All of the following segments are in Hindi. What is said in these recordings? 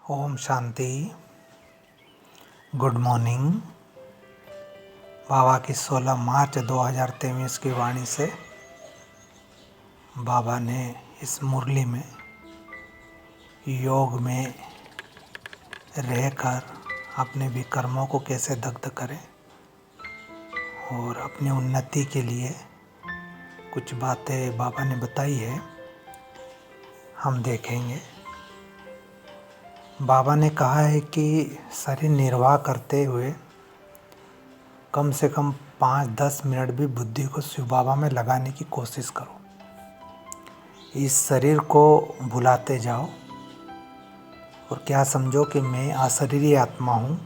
ओम शांति। Good morning. बाबा की 16 मार्च 2023 की वाणी से बाबा ने इस मुरली में योग में रहकर अपने विकर्मों को कैसे दग्ध करें और अपनी उन्नति के लिए कुछ बातें बाबा ने बताई है, हम देखेंगे। बाबा ने कहा है कि शरीर निर्वाह करते हुए कम से कम 5-10 मिनट भी बुद्धि को शिव बाबा में लगाने की कोशिश करो। इस शरीर को भुलाते जाओ और क्या समझो कि मैं अशरीरी आत्मा हूँ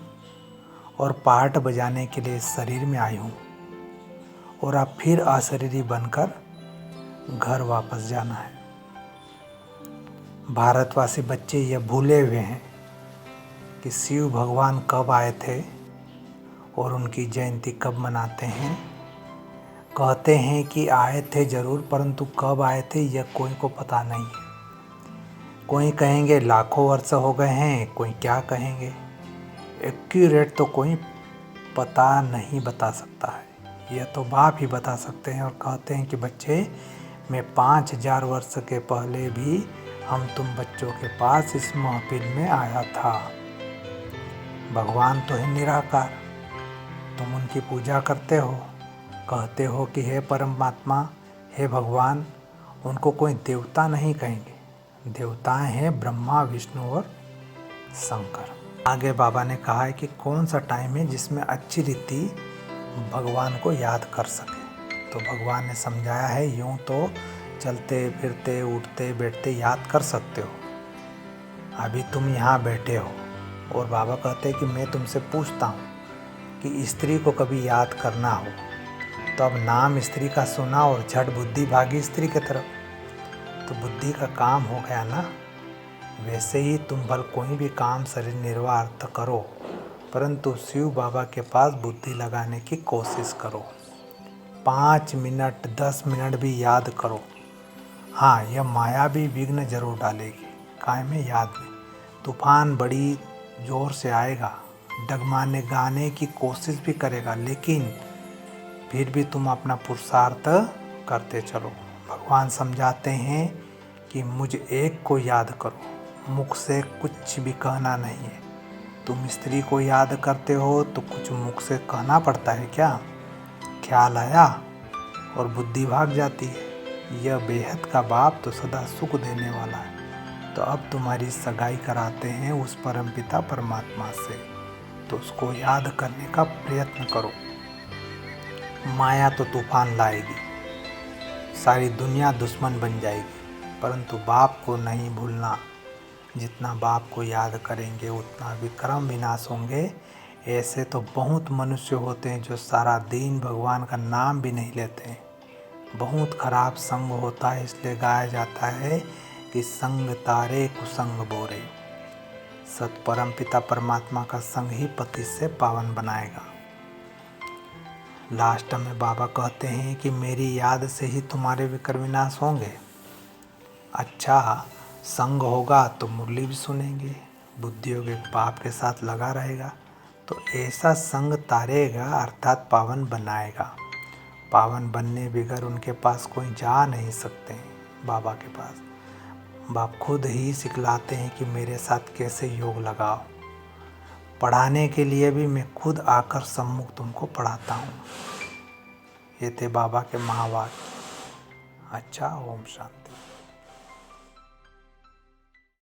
और पार्ट बजाने के लिए इस शरीर में आई हूँ और अब फिर अशरीरी बनकर घर वापस जाना है। भारतवासी बच्चे यह भूले हुए हैं कि शिव भगवान कब आए थे और उनकी जयंती कब मनाते हैं। कहते हैं कि आए थे ज़रूर, परंतु कब आए थे यह कोई को पता नहीं है। कोई कहेंगे लाखों वर्ष हो गए हैं, कोई क्या कहेंगे। एक्यूरेट तो कोई पता नहीं बता सकता है, यह तो बाप ही बता सकते हैं। और कहते हैं कि बच्चे, मैं 5000 वर्ष के पहले भी हम तुम बच्चों के पास इस महफिल में आया था। भगवान तो है निराकार, तुम उनकी पूजा करते हो, कहते हो कि हे परमात्मा, हे भगवान। उनको कोई देवता नहीं कहेंगे, देवताएं हैं ब्रह्मा, विष्णु और शंकर। आगे बाबा ने कहा है कि कौन सा टाइम है जिसमें अच्छी रीति भगवान को याद कर सके। तो भगवान ने समझाया है, यूँ तो चलते फिरते उठते बैठते याद कर सकते हो। अभी तुम यहाँ बैठे हो और बाबा कहते हैं कि मैं तुमसे पूछता हूँ कि स्त्री को कभी याद करना हो तो अब नाम स्त्री का सुना और झट बुद्धि भागी स्त्री की तरफ, तो बुद्धि का काम हो गया ना। वैसे ही तुम भल कोई भी काम शरीर निर्वाह अर्थ करो, परंतु शिव बाबा के पास बुद्धि लगाने की कोशिश करो। 5 मिनट 10 मिनट भी याद करो। हाँ, यह माया भी विघ्न जरूर डालेगी, काय में याद में। तूफान बड़ी जोर से आएगा, डगमाने गाने की कोशिश भी करेगा, लेकिन फिर भी तुम अपना पुरुषार्थ करते चलो। भगवान समझाते हैं कि मुझ एक को याद करो, मुख से कुछ भी कहना नहीं है। तुम स्त्री को याद करते हो तो कुछ मुख से कहना पड़ता है क्या? ख्याल आया और बुद्धि भाग जाती है। यह बेहद का बाप तो सदा सुख देने वाला है। तो अब तुम्हारी सगाई कराते हैं उस परमपिता परमात्मा से, तो उसको याद करने का प्रयत्न करो। माया तो तूफान लाएगी, सारी दुनिया दुश्मन बन जाएगी, परंतु बाप को नहीं भूलना। जितना बाप को याद करेंगे उतना विक्रम विनाश होंगे। ऐसे तो बहुत मनुष्य होते हैं जो सारा दिन भगवान का नाम भी नहीं लेते हैं। बहुत खराब संग होता है, इसलिए गाया जाता है कि संग तारे कुसंग बोरे। सत परम पिता परमात्मा का संग ही पति से पावन बनाएगा। लास्ट में बाबा कहते हैं कि मेरी याद से ही तुम्हारे विक्रम विनाश होंगे। अच्छा संग होगा तो मुरली भी सुनेंगे, बुद्धि योगे बाप के साथ लगा रहेगा, तो ऐसा संग तारेगा अर्थात पावन बनाएगा। पावन बनने बगैर उनके पास कोई जा नहीं सकते हैं। बाबा के पास बाप खुद ही सिखलाते हैं कि मेरे साथ कैसे योग लगाओ। पढ़ाने के लिए भी मैं खुद आकर सम्मुख तुमको पढ़ाता हूँ। ये थे बाबा के महावाक्य। अच्छा, ओम शांति।